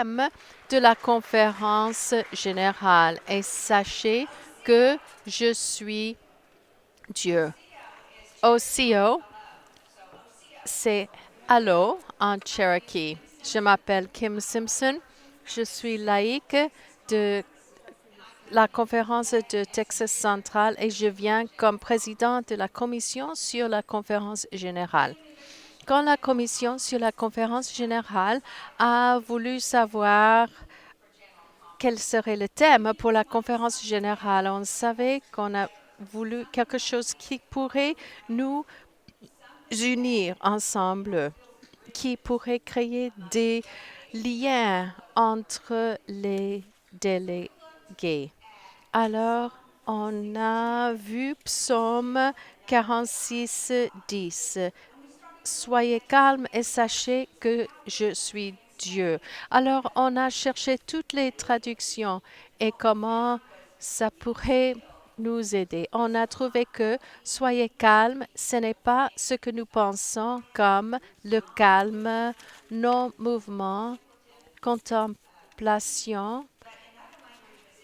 thème de la conférence générale. Et sachez que je suis Dieu. OCO, c'est Allô en Cherokee. Je m'appelle Kim Simpson. Je suis laïque de la conférence de Texas Central et je viens comme président de la commission sur la conférence générale. Quand la commission sur la conférence générale a voulu savoir quel serait le thème pour la conférence générale, on savait qu'on a voulu quelque chose qui pourrait nous unir ensemble, qui pourrait créer des liens entre les délégués. Alors, on a vu Psaume 46, 10. Soyez calmes et sachez que je suis Dieu. Alors, on a cherché toutes les traductions et comment ça pourrait nous aider. On a trouvé que soyez calmes, ce n'est pas ce que nous pensons comme le calme, non-mouvement, contemplation.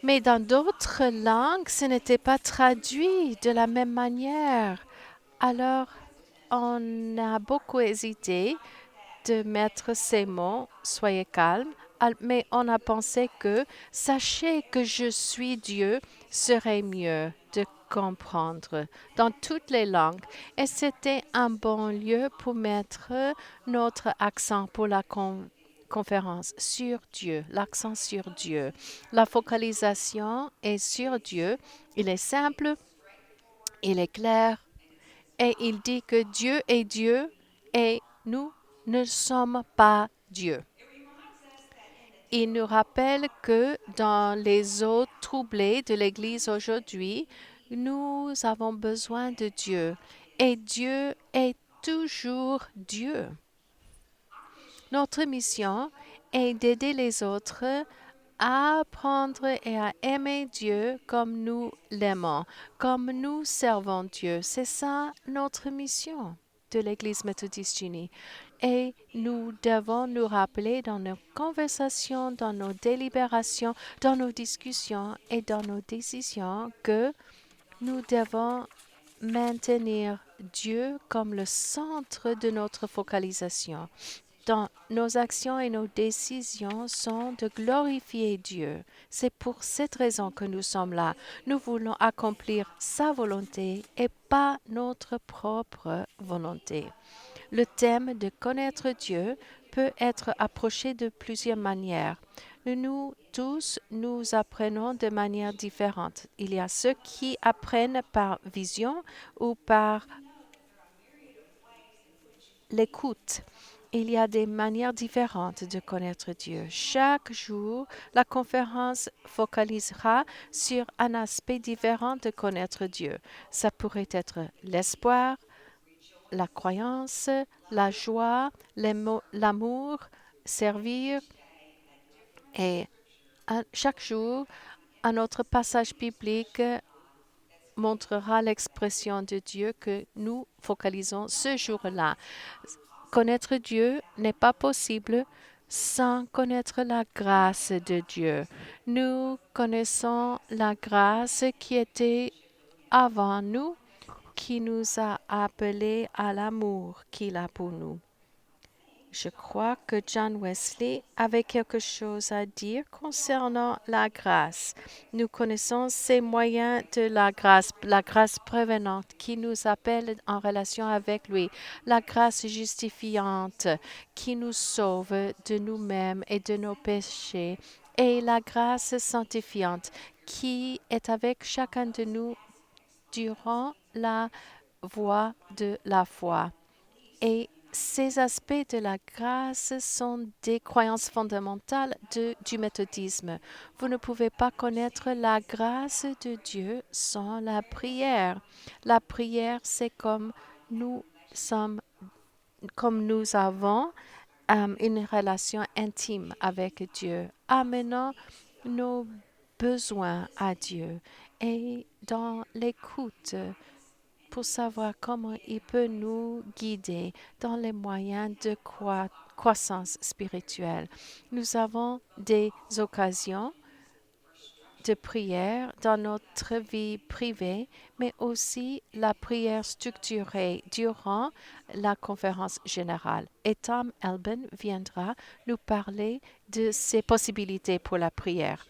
Mais dans d'autres langues, ce n'était pas traduit de la même manière. Alors, on a beaucoup hésité de mettre ces mots, soyez calmes, mais on a pensé que sachez que je suis Dieu serait mieux de comprendre dans toutes les langues. Et c'était un bon lieu pour mettre notre accent pour la conférence sur Dieu, l'accent sur Dieu. La focalisation est sur Dieu. Il est simple, il est clair et il dit que Dieu est Dieu et nous ne sommes pas Dieu. Il nous rappelle que dans les eaux troublées de l'Église aujourd'hui, nous avons besoin de Dieu et Dieu est toujours Dieu. Notre mission est d'aider les autres à apprendre et à aimer Dieu comme nous l'aimons, comme nous servons Dieu. C'est ça notre mission de l'Église méthodiste unie. Et nous devons nous rappeler dans nos conversations, dans nos délibérations, dans nos discussions et dans nos décisions que nous devons maintenir Dieu comme le centre de notre focalisation. Dans nos actions et nos décisions sont de glorifier Dieu. C'est pour cette raison que nous sommes là. Nous voulons accomplir sa volonté et pas notre propre volonté. Le thème de connaître Dieu peut être approché de plusieurs manières. Nous tous, nous apprenons de manière différente. Il y a ceux qui apprennent par vision ou par l'écoute. Il y a des manières différentes de connaître Dieu. Chaque jour, la conférence focalisera sur un aspect différent de connaître Dieu. Ça pourrait être l'espoir, la croyance, la joie, l'amour, servir. Et chaque jour, un autre passage biblique montrera l'expression de Dieu que nous focalisons ce jour-là. Connaître Dieu n'est pas possible sans connaître la grâce de Dieu. Nous connaissons la grâce qui était avant nous, qui nous a appelés à l'amour qu'il a pour nous. Je crois que John Wesley avait quelque chose à dire concernant la grâce. Nous connaissons ces moyens de la grâce prévenante qui nous appelle en relation avec lui, la grâce justifiante qui nous sauve de nous-mêmes et de nos péchés, et la grâce sanctifiante qui est avec chacun de nous durant la voie de la foi. Et ces aspects de la grâce sont des croyances fondamentales du méthodisme. Vous ne pouvez pas connaître la grâce de Dieu sans la prière. La prière, c'est comme nous avons une relation intime avec Dieu, amenant nos besoins à Dieu et dans l'écoute pour savoir comment il peut nous guider dans les moyens de croissance spirituelle. Nous avons des occasions de prière dans notre vie privée, mais aussi la prière structurée durant la conférence générale. Et Tom Elben viendra nous parler de ces possibilités pour la prière.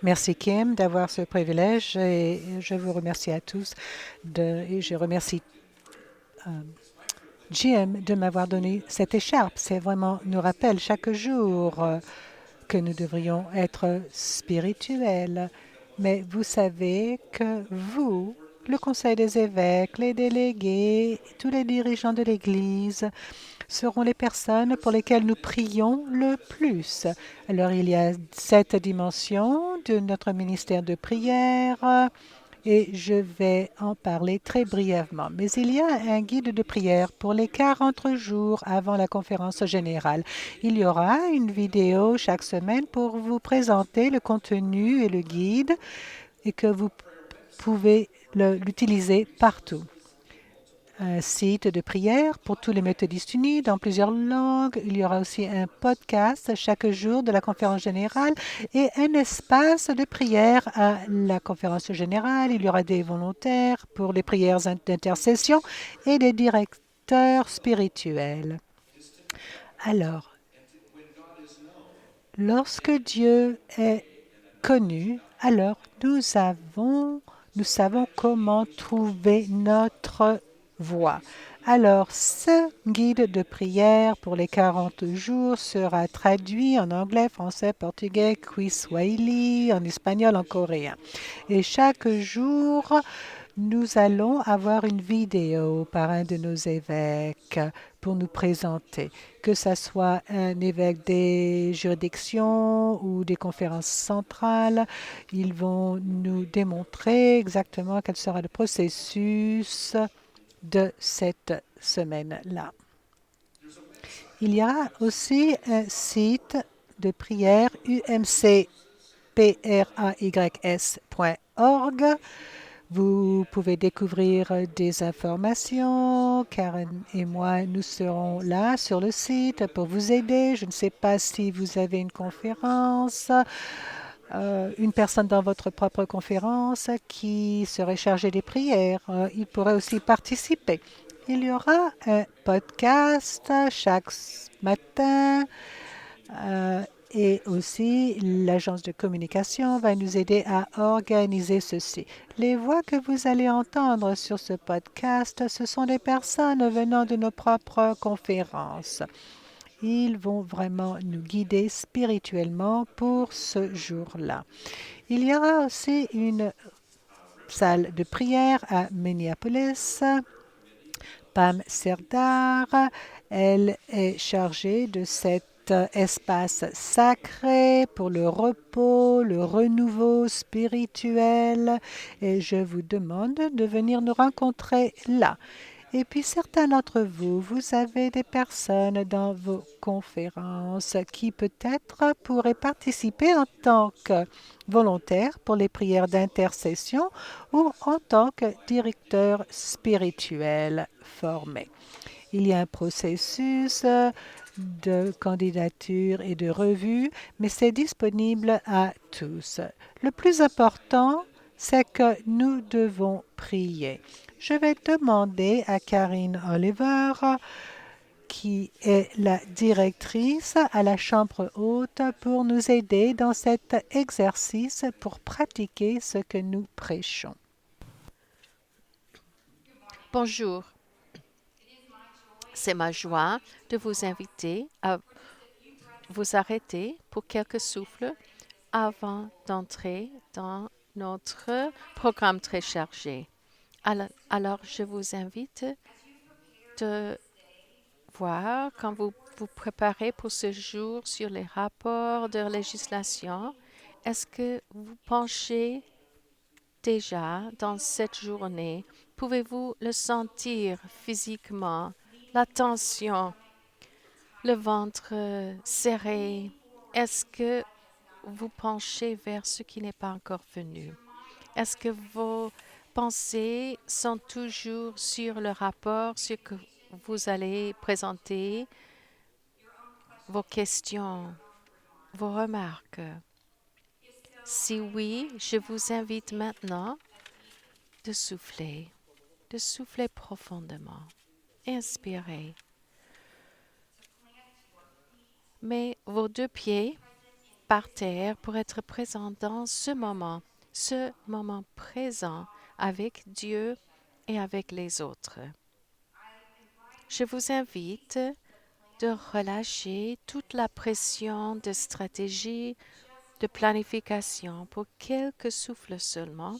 Merci Kim d'avoir ce privilège et je vous remercie à tous et je remercie Jim de m'avoir donné cette écharpe. C'est vraiment nous rappelle chaque jour que nous devrions être spirituels. Mais vous savez que vous, le Conseil des évêques, les délégués, tous les dirigeants de l'Église seront les personnes pour lesquelles nous prions le plus. Alors, il y a cette dimension de notre ministère de prière et je vais en parler très brièvement. Mais il y a un guide de prière pour les 40 jours avant la conférence générale. Il y aura une vidéo chaque semaine pour vous présenter le contenu et le guide et que vous pouvez l'utiliser partout. Un site de prière pour tous les méthodistes unis dans plusieurs langues. Il y aura aussi un podcast chaque jour de la conférence générale et un espace de prière à la conférence générale. Il y aura des volontaires pour les prières d'intercession et des directeurs spirituels. Alors, lorsque Dieu est connu, alors nous savons comment trouver notre voie. Alors, ce guide de prière pour les 40 jours sera traduit en anglais, français, portugais, kiswahili, en espagnol, en coréen. Et chaque jour, nous allons avoir une vidéo par un de nos évêques pour nous présenter, que ce soit un évêque des juridictions ou des conférences centrales. Ils vont nous démontrer exactement quel sera le processus de cette semaine-là. Il y a aussi un site de prière umcprays.org. Vous pouvez découvrir des informations. Karen et moi, nous serons là sur le site pour vous aider. Je ne sais pas si vous avez une conférence, une personne dans votre propre conférence qui serait chargée des prières. Il pourrait aussi participer. Il y aura un podcast chaque matin. Et aussi, l'agence de communication va nous aider à organiser ceci. Les voix que vous allez entendre sur ce podcast, ce sont des personnes venant de nos propres conférences. Ils vont vraiment nous guider spirituellement pour ce jour-là. Il y aura aussi une salle de prière à Minneapolis. Pam Serdar, elle est chargée de cet espace sacré pour le repos, le renouveau spirituel. Et je vous demande de venir nous rencontrer là. Et puis certains d'entre vous, vous avez des personnes dans vos conférences qui peut-être pourraient participer en tant que volontaires pour les prières d'intercession ou en tant que directeur spirituel formé. Il y a un processus de candidature et de revue, mais c'est disponible à tous. Le plus important, c'est que nous devons prier. Je vais demander à Karine Oliver, qui est la directrice à la Chambre haute, pour nous aider dans cet exercice pour pratiquer ce que nous prêchons. Bonjour. C'est ma joie de vous inviter à vous arrêter pour quelques souffles avant d'entrer dans notre programme très chargé. Alors, je vous invite de voir quand vous vous préparez pour ce jour sur les rapports de législation, est-ce que vous penchez déjà dans cette journée? Pouvez-vous le sentir physiquement, la tension, le ventre serré? Est-ce que vous penchez vers ce qui n'est pas encore venu? Est-ce que vos pensées sont toujours sur le rapport, sur ce que vous allez présenter vos questions, vos remarques? Si oui, je vous invite maintenant de souffler profondément. Inspirez. Mets vos deux pieds par terre pour être présent dans ce moment présent avec Dieu et avec les autres. Je vous invite de relâcher toute la pression de stratégie, de planification pour quelques souffles seulement.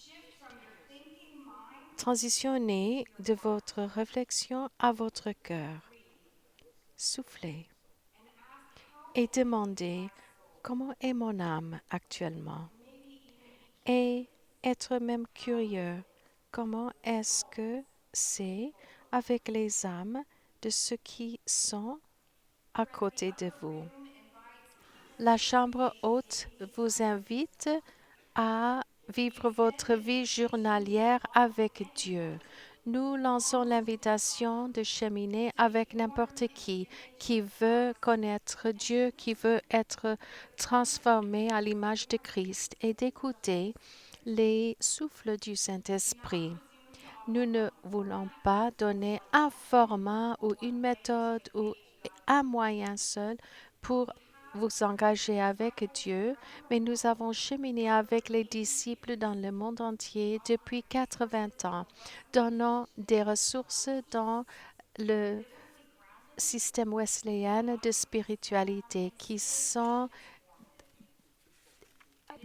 Transitionnez de votre réflexion à votre cœur. Soufflez et demandez comment est mon âme actuellement. Et être même curieux, comment est-ce que c'est avec les âmes de ceux qui sont à côté de vous. La chambre haute vous invite à vivre votre vie journalière avec Dieu. Nous lançons l'invitation de cheminer avec n'importe qui veut connaître Dieu, qui veut être transformé à l'image de Christ et d'écouter les souffles du Saint-Esprit. Nous ne voulons pas donner un format ou une méthode ou un moyen seul pour vous engager avec Dieu, mais nous avons cheminé avec les disciples dans le monde entier depuis 80 ans, donnant des ressources dans le système wesleyan de spiritualité qui sont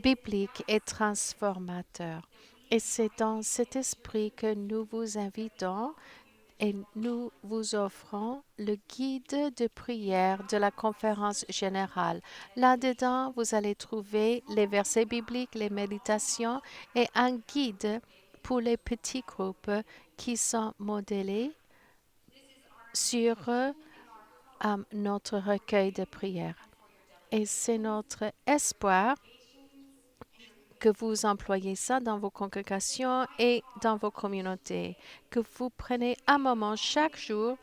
bibliques et transformateurs. Et c'est dans cet esprit que nous vous invitons et nous vous offrons le guide de prière de la conférence générale. Là-dedans, vous allez trouver les versets bibliques, les méditations et un guide pour les petits groupes qui sont modélés sur notre recueil de prière. Et c'est notre espoir que vous employez ça dans vos congrégations et dans vos communautés, que vous prenez un moment chaque jour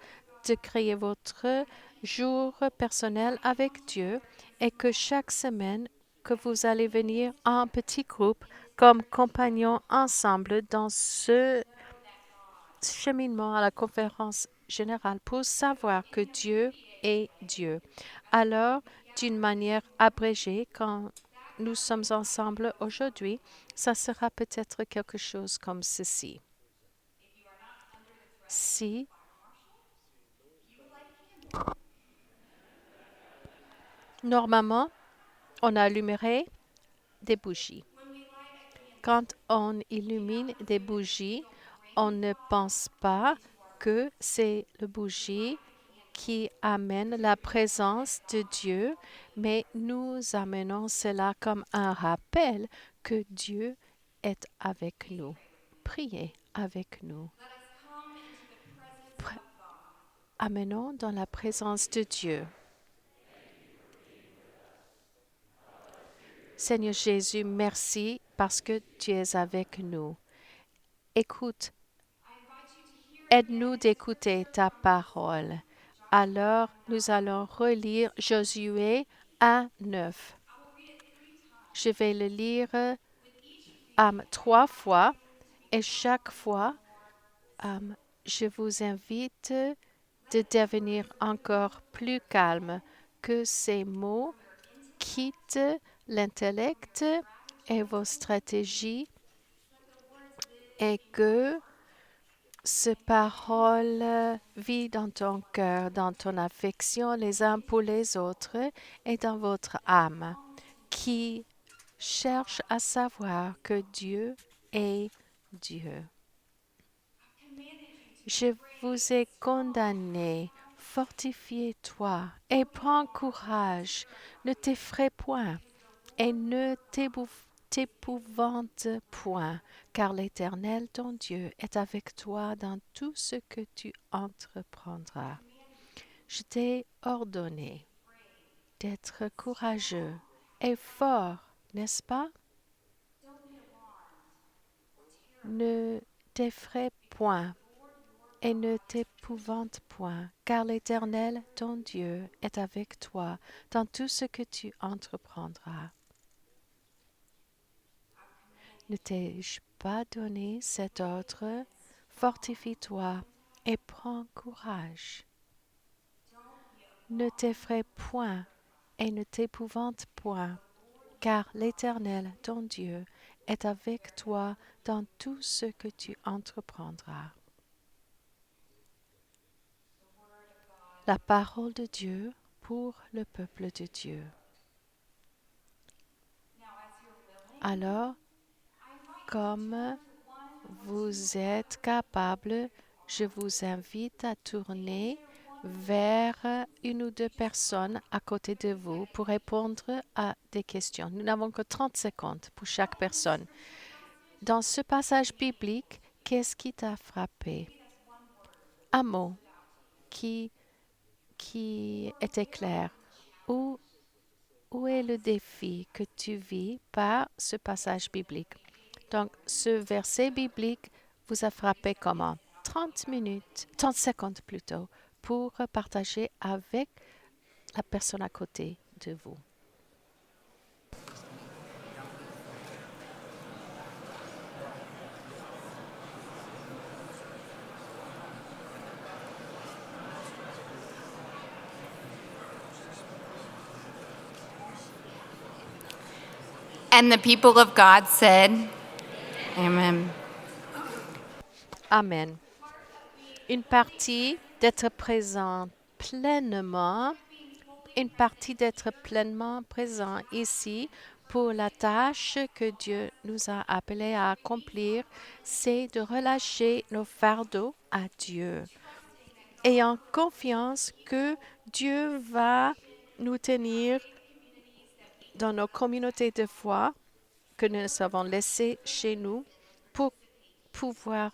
de créer votre jour personnel avec Dieu et que chaque semaine, que vous allez venir en petit groupe comme compagnons ensemble dans ce cheminement à la conférence générale pour savoir que Dieu est Dieu. Alors, d'une manière abrégée, quand nous sommes ensemble aujourd'hui, ça sera peut-être quelque chose comme ceci. Si normalement, on allumerait des bougies. Quand on illumine des bougies, on ne pense pas que c'est le bougie qui amène la présence de Dieu, mais nous amenons cela comme un rappel que Dieu est avec nous. Priez avec nous. Amenons dans la présence de Dieu. Seigneur Jésus, merci parce que tu es avec nous. Écoute, aide-nous d'écouter ta parole. Alors, nous allons relire Josué 1:9. Je vais le lire 3 fois et chaque fois, je vous invite de devenir encore plus calme, que ces mots quittent l'intellect et vos stratégies et que ces paroles vivent dans ton cœur, dans ton affection les uns pour les autres et dans votre âme qui cherche à savoir que Dieu est Dieu. Je vous ai condamné, fortifie-toi et prends courage, ne t'effraie point et ne t'épouvante point, car l'Éternel ton Dieu est avec toi dans tout ce que tu entreprendras. Je t'ai ordonné d'être courageux et fort, n'est-ce pas? Ne t'effraie point et ne t'épouvante point, car l'Éternel, ton Dieu, est avec toi dans tout ce que tu entreprendras. Ne t'ai-je pas donné cet ordre? Fortifie-toi et prends courage. Ne t'effraie point et ne t'épouvante point, car l'Éternel, ton Dieu, est avec toi dans tout ce que tu entreprendras. La parole de Dieu pour le peuple de Dieu. Alors, comme vous êtes capable, je vous invite à tourner vers une ou deux personnes à côté de vous pour répondre à des questions. Nous n'avons que 30 secondes pour chaque personne. Dans ce passage biblique, qu'est-ce qui t'a frappé? Un mot qui était clair. Où est le défi que tu vis par ce passage biblique? Donc, ce verset biblique vous a frappé comment? 30 minutes, 30 secondes plutôt, pour partager avec la personne à côté de vous. And the people of God said, Amen. Amen. Une partie d'être présent pleinement, une partie d'être pleinement présent ici pour la tâche que Dieu nous a appelés à accomplir, c'est de relâcher nos fardeaux à Dieu, ayant confiance que Dieu va nous tenir dans nos communautés de foi que nous avons laissées chez nous pour pouvoir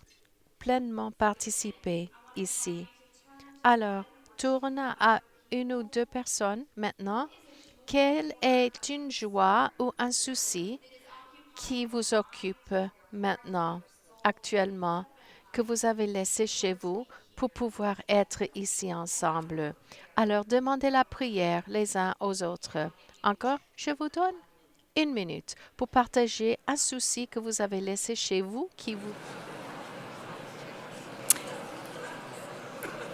pleinement participer ici. Alors, tourne à une ou deux personnes maintenant. Quelle est une joie ou un souci qui vous occupe maintenant, actuellement, que vous avez laissé chez vous pour pouvoir être ici ensemble? Alors, demandez la prière les uns aux autres. Encore, je vous donne 1 minute pour partager un souci que vous avez laissé chez vous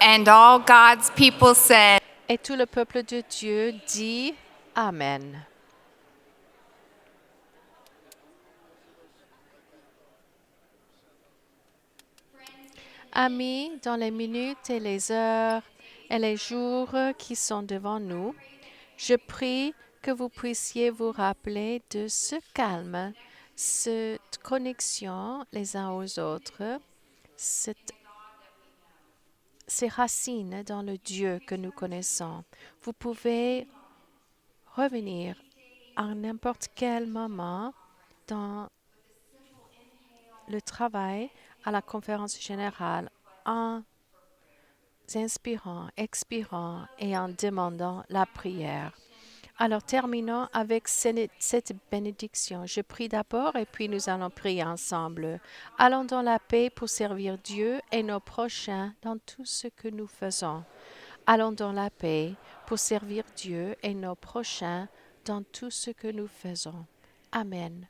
And all God's people said, Et tout le peuple de Dieu dit Amen. Amis, dans les minutes et les heures et les jours qui sont devant nous, je prie que vous puissiez vous rappeler de ce calme, cette connexion les uns aux autres, ces racines dans le Dieu que nous connaissons. Vous pouvez revenir à n'importe quel moment dans le travail, à la conférence générale, en inspirant, expirant et en demandant la prière. Alors terminons avec cette bénédiction. Je prie d'abord et puis nous allons prier ensemble. Allons dans la paix pour servir Dieu et nos prochains dans tout ce que nous faisons. Allons dans la paix pour servir Dieu et nos prochains dans tout ce que nous faisons. Amen.